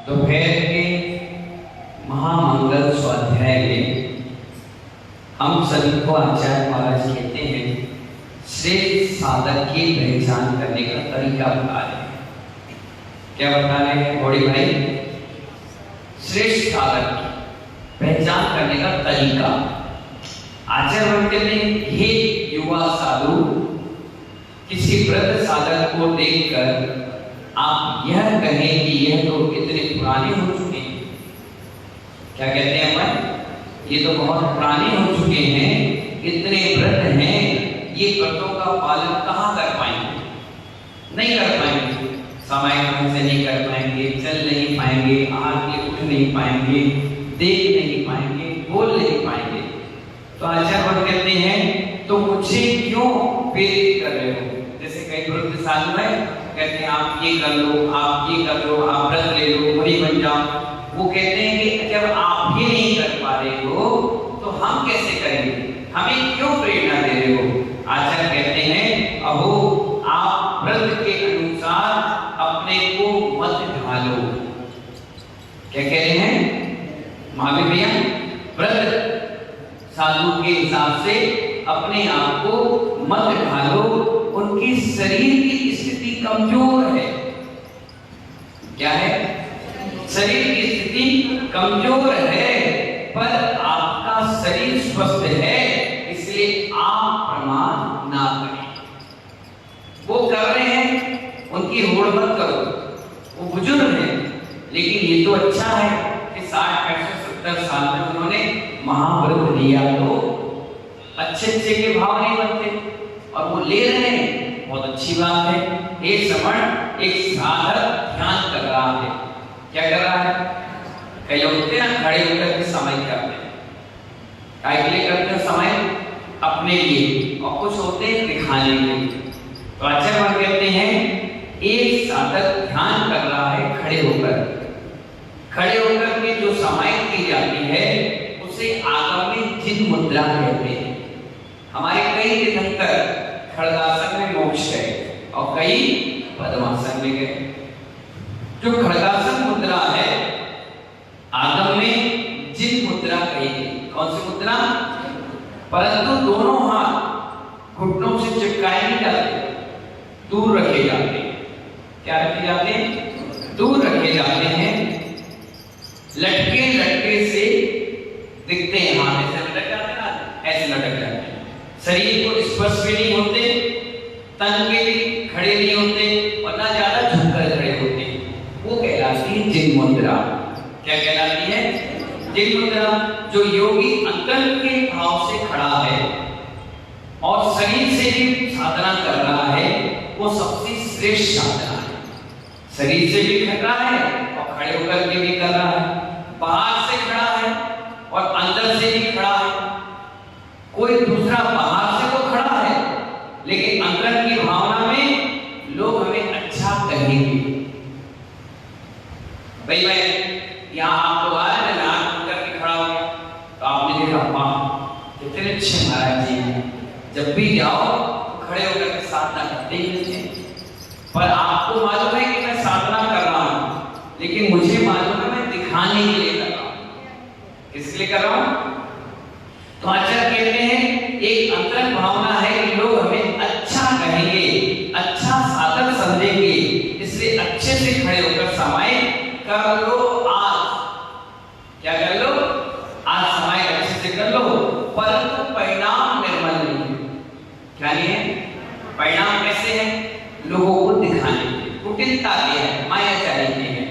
दोपहर के महामंगल स्वाध्याय में हम सभी को आचार्य महाराज कहते हैं श्रेष्ठ साधक की पहचान करने का तरीका बता रहे हैं। क्या बता रहे हैं बड़ी भाई? श्रेष्ठ साधक की पहचान करने का तरीका आचार्य कहते हैं, हे युवा साधु, किसी वृद्ध साधक को देखकर आप यह कहें कि यह तो इतने पुराने हो चुके हैं। क्या कहते हैं अपन? ये तो बहुत पुराने हो चुके हैं, इतने वृद्ध हैं, ये व्रतों का पालन कहाँ कर पाएंगे? नहीं कर पाएंगे, समय ढंग से नहीं कर पाएंगे, चल नहीं पाएंगे, आगे उठ नहीं पाएंगे, देख नहीं पाएंगे, बोल नहीं पाएंगे। तो आचार्य कहते हैं, तो मुझे क्यों प्रेरित कर रहे हो? जैसे कई वृद्ध साधु है, कहते हैं आप ये कर लो, आप ये कर लो, आप व्रत ले लो, मुनि बन जाओ। वो कहते हैं कि जब आप ही नहीं कर पा रहे हो तो हम कैसे करेंगे? हमें क्यों प्रेरणा दे रहे हो? आचार्य कहते हैं, अहो आप व्रत के अनुसार अपने को मत ढालो। क्या कह रहे हैं महावीर भैया? व्रत साधु के हिसाब से अपने आप को मत ढालो, उनकी शरीर की स्थिति कमजोर है। क्या है? शरीर की स्थिति कमजोर है, पर आपका शरीर स्वस्थ है, इसलिए आप प्रमाण ना करें। वो कर रहे हैं, उनकी होड़ मत करो, वो बुजुर्ग हैं, लेकिन ये तो अच्छा है कि 60, 65, 70 साल में उन्होंने महाव्रत लिया, तो अच्छे के भाव नहीं बनते और वो ले रहे हैं, बहुत अच्छी बात है। एक श्रवण, एक साधक ध्यान कर रहा है। क्या कर रहा है? कई लोग होते हैं ना, खड़े होकर के समय करते हैं। काय के लिए करते हैं समय? अपने लिए, और कुछ होते हैं दिखाने के लिए। तो आचार्य कहते हैं, एक साधक ध्यान कर रहा है खड़े होकर। खड़े होकर के जो समय की जाती है उसे आगम में जिन मुद्रा कहते हैं। हमारे कई तीर्थंकर खड़गासन में मोक्ष गए और कई पद्मासन में गए। जो खड़गासन मुद्रा है, आगम में जिन मुद्रा कही गई। कौन सी मुद्रा? परंतु दोनों हाथ घुटनों से चिपकाए नहीं जाते, दूर रखे जाते। क्या रखे जाते हैं? दूर रखे जाते हैं। लटके लटके से दिखते हैं, हाथ ऐसे लटक जाते हैं ना, ऐसे लटक जाते हैं। शरीर को स्पर्श भी नहीं होते, तन के भी खड़े नहीं होते, और ना ज्यादा झुककर खड़े होते। वो कहलाती है जिन मुद्रा। क्या कहलाती है? जिन मुद्रा। जो योगी अंतरंग के भाव से खड़ा है और शरीर से भी साधना कर रहा है, वो सबसे श्रेष्ठ साधना है। शरीर से भी कर रहा है और खड़े होकर के भी कर रहा है, बाहर से खड़ा है और अंदर से भी खड़ा है। कोई दूसरा बाहर से तो खड़ा है, लेकिन अंदर की भावना में लोग हमें अच्छा कहेंगे। भाई मैं यहाँ आप लोग आए, मैं नाक करके खड़ा हो गया, तो आपने देखा वाह कितने अच्छे महाराज जी हैं। जब भी जाओ तो खड़े होकर के साधना करते ही रहते हैं। पर आपको मालूम है कि मैं साधना कर रहा हूँ, लेकिन मुझे मालूम है मैं दिखाने के लिए कर रहा हूँ। किस लिए कर रहा हूँ? तो आचार्य कहते हैं, एक अंतरंग भावना है कि लोग हमें अच्छा कहेंगे, अच्छा साधक समझेंगे, इसलिए अच्छे से खड़े होकर समय कर लो। आज क्या कर लो? आज समय अच्छे से कर लो, परंतु परिणाम निर्मल नहीं है। क्या नहीं है? परिणाम कैसे है? लोगों को दिखाने के, कुटिलता के है, मायाचारी के है।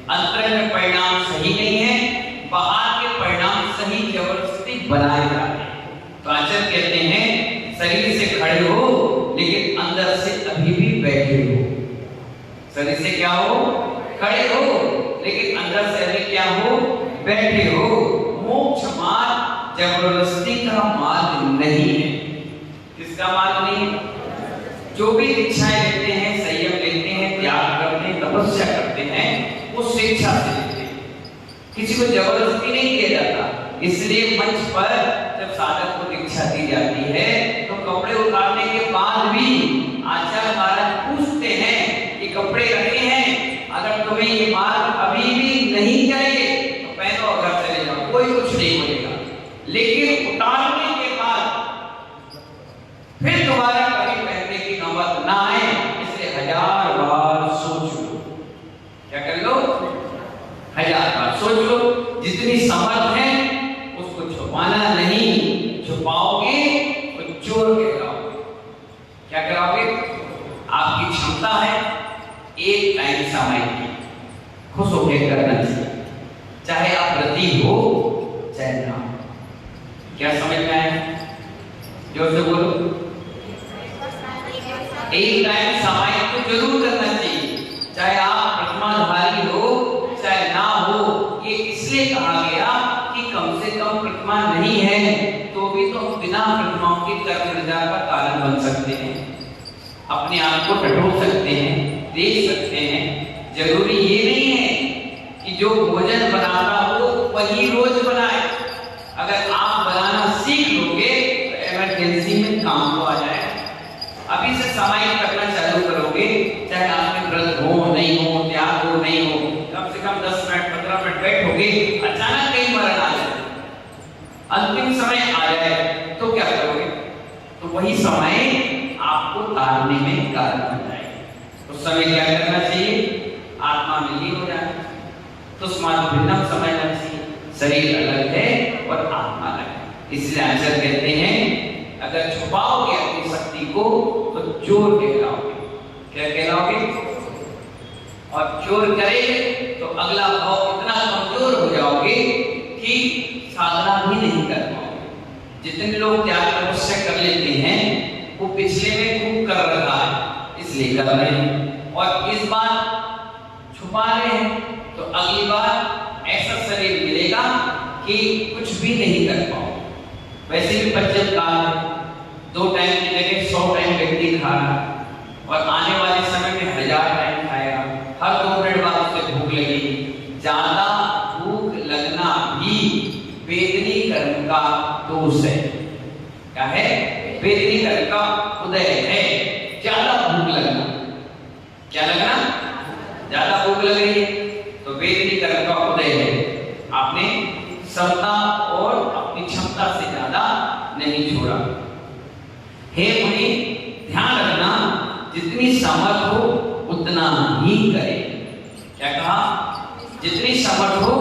अंतरंग में परिणाम सही नहीं है, बाहर के परिणाम सही जबरदस्ती बनाए जा रहे हैं। तो आचार्य कहते हैं, शरीर से खड़े हो, लेकिन अंदर से अभी भी बैठे हो। शरीर से क्या हो? खड़े हो, लेकिन अंदर से अभी क्या हो? बैठे हो। मोक्ष मार्ग जबरदस्ती का मार्ग नहीं है। किसका मार्ग नहीं है? जो भी दीक्षाएं लेते हैं, संयम लेते हैं, त्याग करते हैं, तपस्या करते हैं, वो स्वेच्छा से लेते हैं, किसी को जबरदस्ती नहीं किया जाता। इसलिए मंच पर जब साधक को दीक्षा दी जाती है, तो कपड़े उतारने के बाद भी आचार्य महाराज पूछते हैं कि कपड़े रखे हैं, अगर तुम्हें ये मार्ग अभी भी नहीं चाहिए तो पहनो और घर चले जाओ, कोई कुछ नहीं बोलेगा। लेकिन उतारने के बाद फिर दोबारा कभी पहनने की नौबत ना आए, इसलिए 1000 बार सोच लो। क्या कर लो? 1000 बार सोच लो। जितनी समर्थ है उसको छुपाना नहीं, छुपाओगे तो चोर कहलाओगे। क्या कराओगे? आपकी क्षमता है एक टाइम समय की, खुश होकर करना चाहिए, चाहे आप व्रती हो चाहे ना हो। क्या समझ में आया? जोर से बोलो। एक टाइम समय को जरूर करना चाहिए, चाहे आप प्रतिमाधारी हो चाहे ना हो। ये इसलिए कहा गया कि कम से कम प्रतिमा नहीं है तो भी तो बिना प्रतिमाओं के कर्म निजा का कारण बन सकते हैं, अपने आप को टटोल सकते हैं, देख सकते हैं। जरूरी ये नहीं है कि जो भोजन बनाता हो वही रोज बनाए। अगर आप बनाना सीख लोगे तो इमरजेंसी में काम को आ जाए। अभी से समय करना चालू करोगे, चाहे आपके व्रत हो नहीं हो, त्याग हो नहीं हो, कम से कम 10 मिनट 15 मिनट बैठोगे, अचानक कहीं मरण आ जाए, अंतिम समय आ जाए तो क्या करोगे? तो वही समय आपको तारने में कारण बन जाएगा। उस समय क्या करना चाहिए? आत्मा में लीन हो जाए। तो भिन्नम समझना चाहिए, शरीर अलग है और आत्मा अलग है। इसलिए आचार्य कहते हैं अगर छुपाओगे अपनी शक्ति को तो चोर कहलाओगे। क्या कहलाओगे? और चोर करेंगे तो अगला भाव इतना कमजोर हो जाओगे कि साधना भी नहीं कर पाओगे। जितने लोग त्याग तपस्या कर लेते हैं वो पिछले में खूब कर रहा है इसलिए कर रहे हैं, और इस बार छुपा रहे हैं तो अगली बार ऐसा शरीर मिलेगा कि कुछ भी नहीं कर पाओगे। वैसे भी पंचम काल 2 टाइम की जगह 100 टाइम व्यक्ति खा रहा और आने वाले समय में 1000 टाइम खाएगा। हर 2 मिनट बाद उसे भूख लगेगी। ज्यादा भूख लगना भी वेदनी कर्म का दोष है। क्या है? वेदनी कर्म का उदय है। ज्यादा भूख लगना, क्या लगना? ज्यादा भूख लग रही है तो वेदनी कर्म का उदय है। आपने समता और अपनी क्षमता से ज्यादा नहीं छोड़ा। हे मुनि, ध्यान रखना, जितनी समर्थ हो उतना ही करें। क्या कहा? जितनी समर्थ हो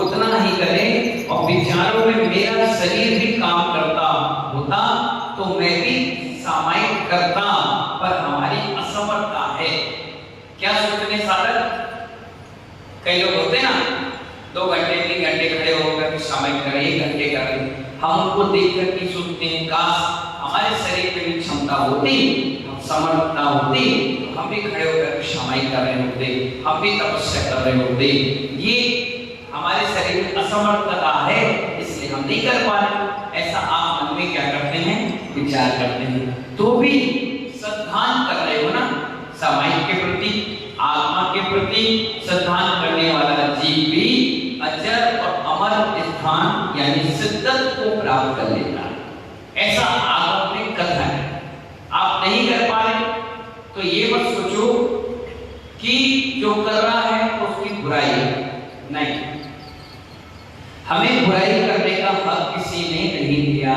उतना ही करें। और विचारों में मेरा शरीर भी काम करता होता तो मैं भी सामायिक करता, पर हमारी असमर्थता है। क्या सोचने साधक? कई लोग होते ना 2 घंटे 3 घंटे खड़े होकर सामायिक करें, 1 घंटे करें। हम उनको देखकर की सोचते हैं काश हमारे शरीर में भी क्षमता होती, समर्थता होती तो हम भी खड़े होकर सामायिक कर रहे होते, हम भी तपस्या कर रहे होते। ये हमारे शरीर में असमर्थता है इसलिए हम नहीं कर पा रहे। ऐसा आप मन में क्या करते हैं? विचार करते हैं। तो भी श्रद्धान कर रहे हो ना, सामायिक के प्रति, आत्मा के प्रति श्रद्धान करने वाला जीव भी अजर और अमर स्थान यानी सिद्धत को प्राप्त कर लेता है। ऐसा आगम में कथा है। आप नहीं कर पा रहे तो ये मत सोचो कि जो कर रहा है उसकी बुराई नहीं। हमें बुराई करने का हक किसी ने नहीं दिया।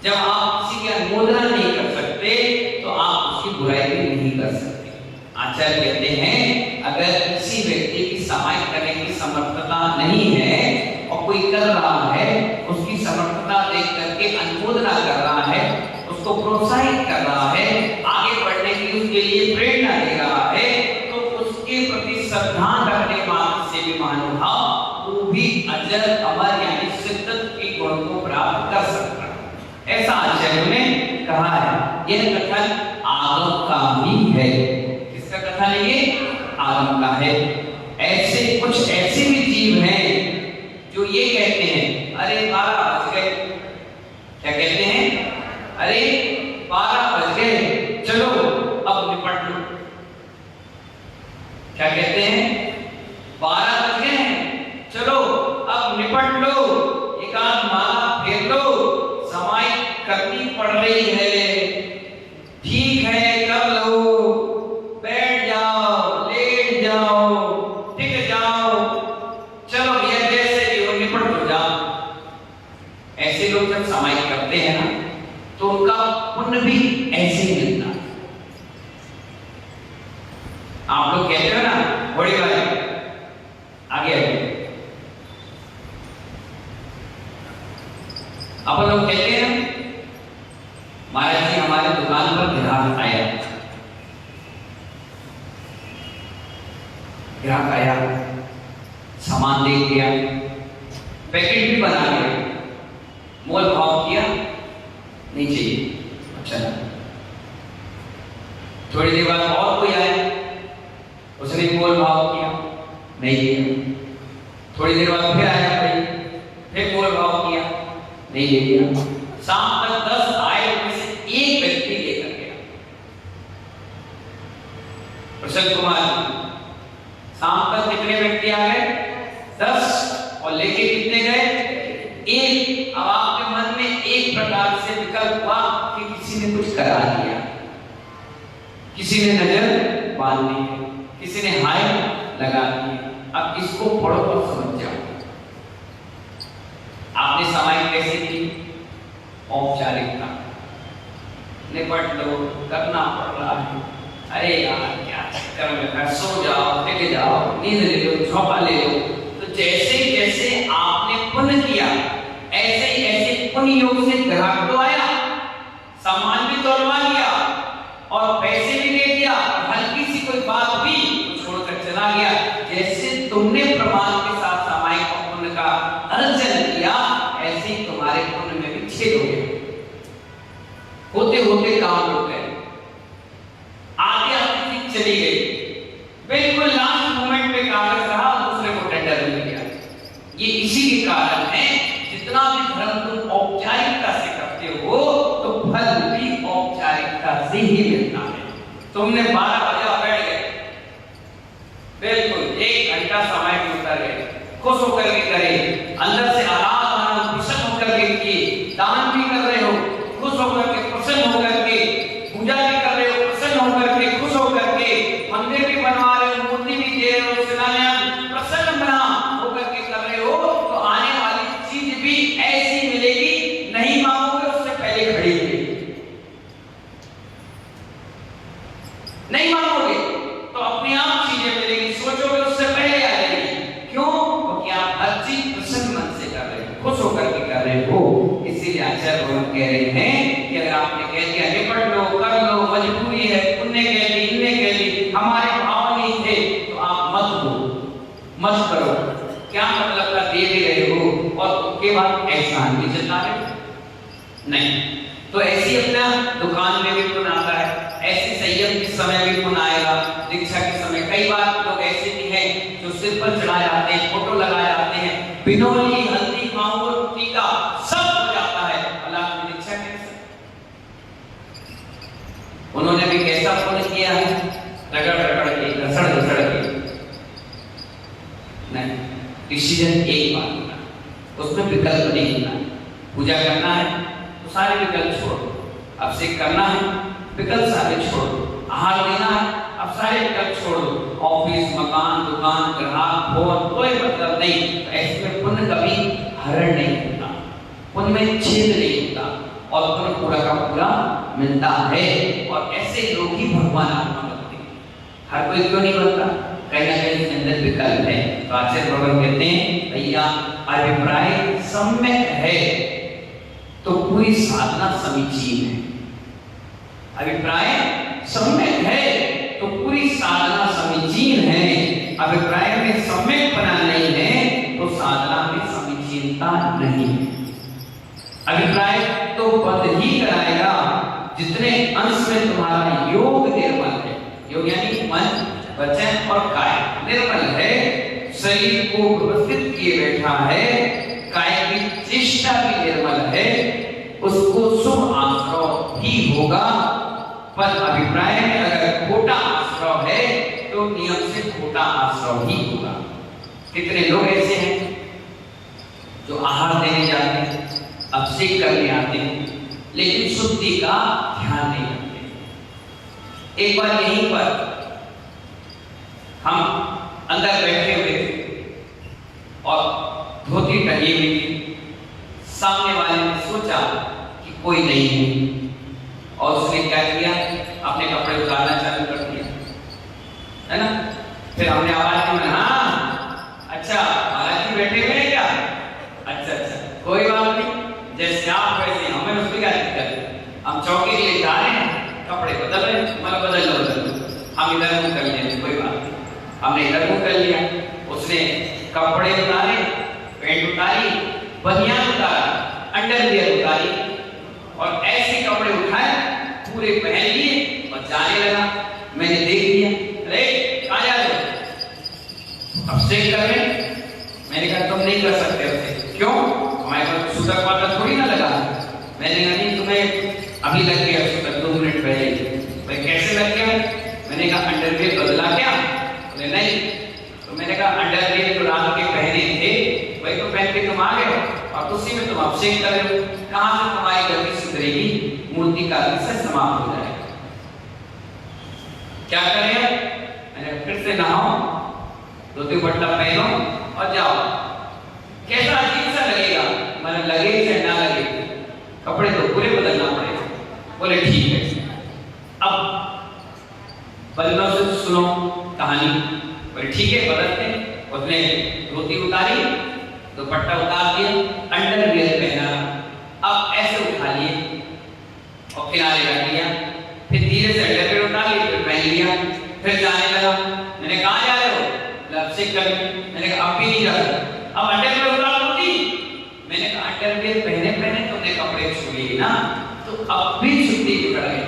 जब आप किसी की अनुमोदना नहीं कर सकते तो आप उसकी बुराई भी नहीं कर सकते। आचार्य कहते हैं अगर किसी व्यक्ति की सहायता करने की समर्थता नहीं है और कोई कर रहा है, उसकी समर्थता देख करके अनुमोदना कर रहा है, उसको प्रोत्साहित कर रहा है, आगे बढ़ने की उसके लिए प्रेरणा दे रहा है, तो उसके प्रति श्रद्धा रखने मात्र से भी महानुभाव वो भी अजर अमर यानी सिद्धत के गुण को प्राप्त कर सकता है। ऐसा आचार्य ने कहा है। यह कथन आगम का ही है। किसका कथन है ये? आगम का है। ऐसे कुछ ऐसे भी जीव हैं जो ये कहते हैं अरे 12 बज गए। क्या कहते हैं? अरे 12 बज गए, चलो अब निपट लो। क्या कहते हैं? 12 बज गए, चलो अब निपट लो, एकांत माला फेर लो, समाई करनी पड़ रही है, ठीक है कर लो, बैठ जाओ, लेट जाओ, टिक जाओ, करते हैं ना, तो उनका पुण्य भी ऐसे ही मिलता है। आप लोग कहते हो ना बड़ी भाई आगे अपन लोग कहते हैं महाराज जी हमारे दुकान पर ग्राहक आया, सामान देख गया, पैकेट भी बना लिया, मोल भाव किया, नहीं चाहिए, अच्छा थोड़ी देर बाद और कोई आया, उसने मोल भाव किया, नहीं लिया, थोड़ी देर बाद फिर आया भाई, फिर मोल भाव किया, नहीं ले लिया, शाम तक 10 आए, उनमें से एक व्यक्ति लेकर गया। प्रसन्न कुमार शाम तक कितने व्यक्ति आ गए? 10, और लेके कितने गए? एक। अब आपके मन में एक प्रकार से विकल्प हुआ कि किसी ने कुछ करा दिया, किसी ने नजर बांध दी, किसी ने हाय लगा दी। अब इसको पढ़ो और समझ जाओ। आपने समाई कैसे की? औपचारिकता, निपट लो, करना पड़ रहा है, अरे यार क्या चक्कर में कर, सो जाओ, टिक जाओ, नींद ले लो, झोंका ले लो। तो जैसे जैसे आपने पुण्य किया, ऐसे ही ऐसे पुण्य योग से ग्राहक तो आया, सामान भी तोड़वा लिया और पैसे भी दे दिया, हल्की सी कोई बात भी तो छोड़कर चला गया। जैसे तुमने प्रमाण के साथ सामायिक पुण्य का अर्जन किया, ऐसे ही तुम्हारे पुण्य में भी छेद हो गए, होते होते काम रुक गए, आगे आगे चली गई, बिल्कुल लास्ट मोमेंट पे कागज रहा, दूसरे को टेंडर मिल गया। ये इसी के कारण है, जितना भी धर्म तुम औपचारिकता से करते हो तो फल भी औपचारिकता से ही मिलता है। तुमने 12 बजे बैठ गए, बिल्कुल 1 घंटा समय में उतर गए, खुश होकर के करे, अंदर से आराम प्रसन्न होकर के किए, दान भी कर रहे हो, खुश होकर के प्रसन्न होकर के, पूजा भी कर रहे हो, प्रसन्न होकर के, खुश होकर के, मंदिर भी बनवा रहे हो, मूर्ति भी दे रहे हो, शिलान्यास प्रसन्न बना होकर के कर रहे हो, तो आने वाली चीज भी ऐसी मिलेगी, नहीं मांगोगे उससे पहले खड़ी मिलेगी, नहीं मांगोगे तो अपने आप चीजें मिलेगी, सोचोगे उससे पहले आ जाएगी। क्यों? क्योंकि आप हर चीज प्रसन्न मन से कर रहे हो, खुश होकर के कर रहे हो। इसीलिए आचार्य भगवान कह रहे हैं कि अगर आपने कह दिया निपट लो, कर लो, मजबूरी है, उनने कह ली, इनने कह ली, हमारे भाव नहीं थे, तो आप मत दो, मत करो। क्या मतलब का दे भी रहे हो और उसके बाद एहसान भी जता रहे हो? नहीं। तो ऐसी अपना दुकान में भी पुण्य आता है, ऐसे संयम के समय भी पुण्य आएगा, दीक्षा के समय। कई बार लोग ऐसे भी हैं जो सिर पर चढ़ा जाते हैं, फोटो लगा जाते हैं, बिनोली, हल्दी, माहौल, टीका सब हो जाता है, अल्लाह की दीक्षा कैसे? उन्होंने भी कैसा पुण्य किया है? रगड़ रगड़ के, घसड़ घसड़ के। नहीं, डिसीजन एक बार लेना, उसमें विकल्प नहीं लेना। पूजा करना है तो सारे विकल्प छोड़ो, अभिषेक करना है विकल्प सारे छोड़ो, आहार देना है अब सारे विकल्प छोड़ो, ऑफिस, मकान, दुकान, ग्राहक, फोन, कोई मतलब नहीं। तो ऐसे में पुण्य कभी हरण नहीं होता, पुण्य में छेद नहीं होता और पुण्य पूरा का पूरा मिलता है। और ऐसे लोग ही भगवान आत्मा बनते हैं। हर कोई क्यों नहीं बनता? कहीं ना कहीं इसके अंदर विकल्प है। तो आचार्य भगवान कहते हैं भैया अभिप्राय सम्यक है तो पूरी साधना समीचीन है। अभिप्राय सम्यक है तो पूरी साधना समीचीन है। अभिप्राय में सम्यकपना नहीं है तो साधना में समीचीनता नहीं है। अभिप्राय तो पद ही कराएगा जितने अंश में तुम्हारा योग निर्मल है। योग यानी मन, वचन और काय निर्मल है, शरीर को व्यवस्थित किए बैठा है, काय की चेष्टा भी निर्मल है, उसको शुभ आश्रय भी होगा। पर अभिप्राय में अगर खोटा आश्रय है तो नियम से खोटा आश्रय ही होगा। कितने लोग ऐसे हैं जो आहार देने जाते हैं, अभिषेक करने आते हैं, लेकिन शुद्धि का ध्यान नहीं रखते। एक बार यहीं पर हम अंदर बैठे हुए थे और धोती टंगी हुई थी। सामने वाले ने सोचा कि कोई नहीं है। और उसने क्या किया, अपने कपड़े उतारना चालू कर दिया, है ना। फिर हमने आवाज दी, हाँ अच्छा महाराज जी बैठे हुए हैं क्या, अच्छा अच्छा कोई बात नहीं, जैसे आप वैसे हमें, उसमें क्या दिक्कत, हम चौकी के लिए जा रहे हैं, कपड़े बदल रहे हैं, मतलब बदल लो, हम इधर मुंह कर लेंगे, कोई बात नहीं। हमने इधर मुंह कर लिया, उसने कपड़े उतारे, पैंट उतारी, बनियान उतारा, अंडरवियर उतारी, और ऐसे कपड़े उठाए पूरे पहन लिए और जाने लगा। मैंने देख लिया, अरे कहाँ जा रहे हो, अब चेक कर रहे। मैंने कहा तुम नहीं कर सकते अब, क्यों, हमारे पास सूतक पाता थोड़ी ना लगा। मैंने कहा नहीं, तुम्हें अभी लग गया सूतक 2 मिनट पहले। भाई कैसे लग गया, मैंने कहा अंडरवियर बदला क्या, बोले नहीं। तो मैंने कहा अंडरवियर जो रात के पहने थे वही तो पहन के तुम आ गए हो, और उसी में तुम अभिषेक कर रहे हो, कहां से तुम्हारी गलती सुधरेगी, मूर्ति का से समाप्त हो जाएगा। क्या करें, मैंने फिर से नहाओ, धोती पट्टा पहनो और जाओ। कैसा अजीब सा लगेगा, मतलब लगे या ना लगे, कपड़े तो पूरे बदलना पड़ेगा। बोले ठीक है, अब बल्लों से सुनो कहानी। बोले ठीक है बदलते। उसने धोती उतारी, दुपट्टा उतार दिया, अंडरवियर पहना, अब ऐसे उठा लिए और किनारे रख लिया, फिर धीरे से अंडरवियर उतार लिए, फिर पहन लिया, फिर जाने लगा। मैंने कहा जा रहे हो, लपसिक कर, मैंने कहा अब भी नहीं जा रहा, अब अंडरवियर उतार होती। मैंने कहा अंडरवियर पहने पहने तुमने कपड़े छू लिए ना, तो अब भी छुट्टी बिगड़ गई,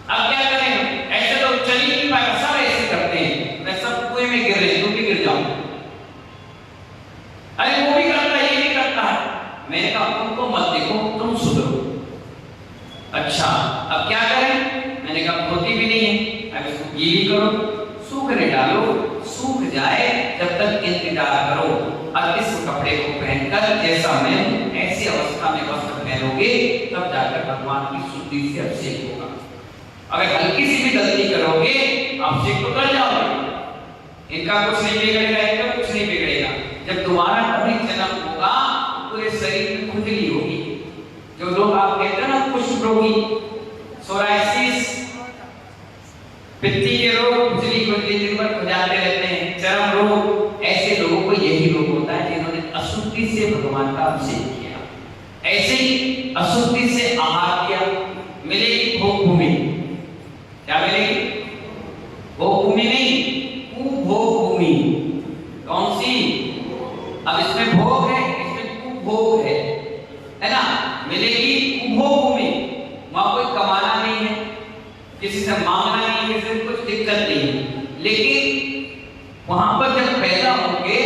अब क्या करें, ऐसे तो चल ही नहीं पाएगा, सब ऐसे करते हैं, मैं सब कुएं में गिर रहे, तुम भी गिर जाओ। अरे वो भी करता है, ये भी करता है। मैंने कहा तुमको मत देखो, तुम सुधरो। अच्छा अब क्या करें, मैंने कहा धोती भी नहीं है, अब इसको गीली करो, सूखने डालो, सूख जाए जब तक इंतजार करो, और इस कपड़े को पहनकर जैसा मैं ऐसी अवस्था में वस्त्र पहनोगे तब जाकर भगवान की शुद्धि से अभिषेक होगा। अगर हल्की सी भी गलती करोगे अभिषेक तो कर जाओगे, इनका कुछ नहीं बिगड़ेगा, इनका कुछ नहीं बिगड़ेगा। जब दोबारा कभी जन्म होगा पूरे शरीर में खुजली होगी, जो लोग आप कहते हैं ना कुष्ठ रोगी, सोराइसिस, पित्ती के रोग, खुजली खुजली दिन भर खुजाते रहते हैं, चर्म रोग, ऐसे लोगों को यही रोग होता है जिन्होंने अशुद्धि से भगवान का अभिषेक किया। ऐसे ही अशुद्धि से आहार किया, मिलेगी भोग भूमि, क्या मिलेगी, भोग भूमि नहीं, कुभोग भूमि। कौन सी, अब इसमें भोग है, इसमें कुभोग है ना, मिलेगी कुभोग भूमि। वहां कोई कमाना नहीं है, किसी से मांगना नहीं है, किसी से कुछ दिक्कत नहीं है, लेकिन वहां पर जब पैदा होंगे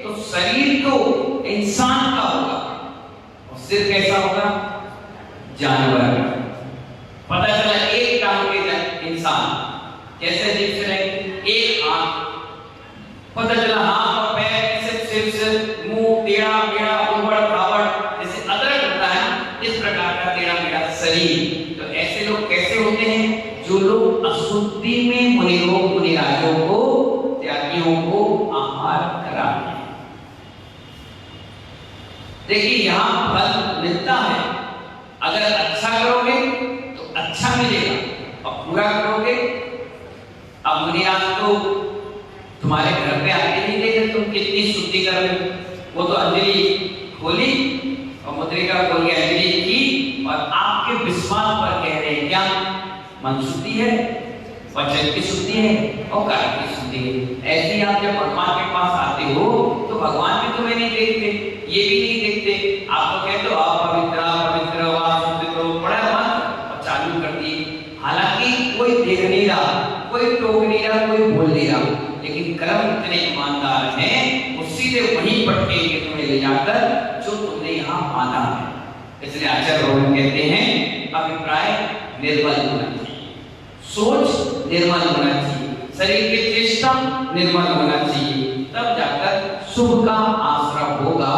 तो शरीर तो इंसान का होगा और सिर कैसा होगा, जानवर का। पता चला एक टांग के इंसान कैसे जीव से रहेंगे, एक आंख, पता चला हाथ और पैर, सिर से मुंह टेढ़ा मेढ़ा, उबड़ खाबड़, जैसे अदरक होता है इस प्रकार का टेढ़ा मेढ़ा शरीर। तो ऐसे लोग कैसे होते हैं, जो लोग अशुद्धि में मुनिराजों को, त्यागियों को आहार कराते हैं। देखिए यहाँ फल मिलता है, अगर अच्छा करोगे तो अच्छा मिलेगा, और बुरा करोगे, अब मुनिराज तो तुम्हारे घर पे आके नहीं देखे तुम कितनी शुद्धि कर रहे हो, वो तो अंजलि खोली और मुद्रिका खोल के अंजलि की, और आपके विश्वास पर कह रहे हैं क्या, मन शुद्धि है, वचन की शुद्धि है और कार्य की शुद्धि है। ऐसे ही आप जब भगवान के पास आते हो तो भगवान भी तुम्हें नहीं देखते, ये भी नहीं देखते, आप तो कहते हो आप पवित्र पवित्र शुद्ध करो, बड़ा मत और चालू कर दिए, हालांकि कोई देख नहीं रहा, कोई टोक नहीं रहा, कोई बोल नहीं रहा, लेकिन कर्म इतने ईमानदार हैं वो सीधे वहीं पटकेंगे तुम्हें ले जाकर जो तुमने यहाँ माना है। इसलिए आचार्य भगवान कहते हैं अभिप्राय निर्मल होना चाहिए, सोच निर्मल होना चाहिए, शरीर की चेष्टा निर्मल होना चाहिए, तब जाकर शुभ का आश्रय होगा,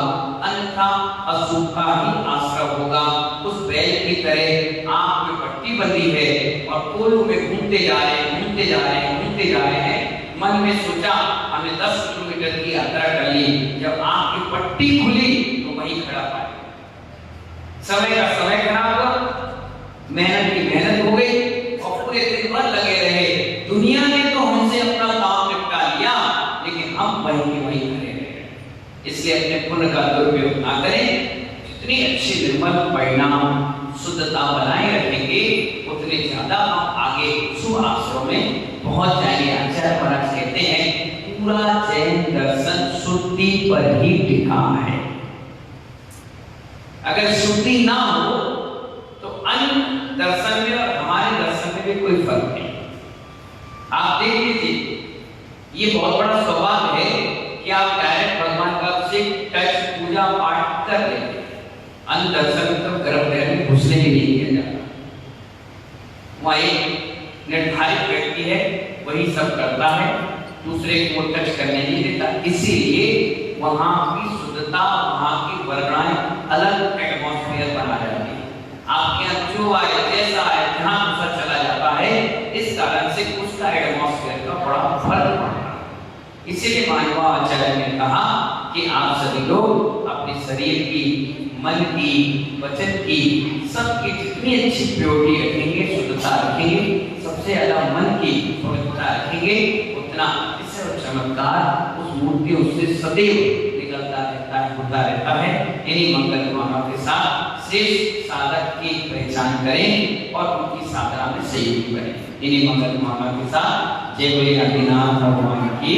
अन्यथा अशुभ का ही आश्रय होगा। उस बैल की तरह आंख में पट्टी बंधी है और कोलों में घूमते जा रहे हैं, घूमते जा रहे हैं, घूमते जा रहे हैं, मन में सोचा हमने 10 किलोमीटर की यात्रा कर ली, जब आंख की पट्टी खुली तो वहीं खड़ा पाया, समय का समय खराब हुआ, मेहनत की मेहनत हो गई और पूरे दिन भर लगे रहे। दुनिया ने तो हमसे अपना काम निपटा लिया, लेकिन हम वहीं के वहीं खड़े रहे। इसलिए अपने पुण्य का दुरुपयोग ना करें। जितनी अच्छी निर्मल परिणाम शुद्धता बनाए रखेंगे, उतने ज्यादा हम आगे शुभ आश्रम में पहुंच जाएंगे। आचार्य महाराज कहते हैं पूरा जैन दर्शन शुद्धि पर ही टिका है। अगर शुद्धि ना हो तो अन्य दर्शन में और हमारे दर्शन में भी कोई फर्क नहीं। आप देख लीजिए, ये बहुत बड़ा सौभाग्य है कि आप डायरेक्ट भगवान का अभिषेक टच पूजा पाठ कर लेते। अन्य दर्शन में तो गर्भगृह में घुसने भी नहीं किया जाता। वहाँ एक निर्धारित व्यक्ति है, वही सब करता है, दूसरे को टच करने नहीं देता। इसीलिए वहाँ की शुद्धता, वहाँ की वर्णाएं अलग एटमॉस्फेयर बना जाती है। आपके यहाँ जो आए, जैसा आए, जहाँ दूसरा चला जाता है, इस कारण से उसका एटमॉस्फेयर का बड़ा फर्क पड़ता है। इसीलिए मानवाचार्य ने कहा कि आप सभी लोग अपने शरीर की, मन की, वचन की, सबकी जितनी अच्छी प्योरिटी रखेंगे, शुद्धता रखेंगे, सबसे ज्यादा मन की पवित्रता रखेंगे, उतना इससे चमत्कार उस मूर्ति उससे सदैव निकलता रहता है, होता रहता है। इन्हीं मंगल कामनाओं के साथ श्रेष्ठ साधक की पहचान करें और उनकी साधना में सहयोग करें। इन्हीं मंगल कामनाओं के साथ जय बोले आदिनाथ भगवान की।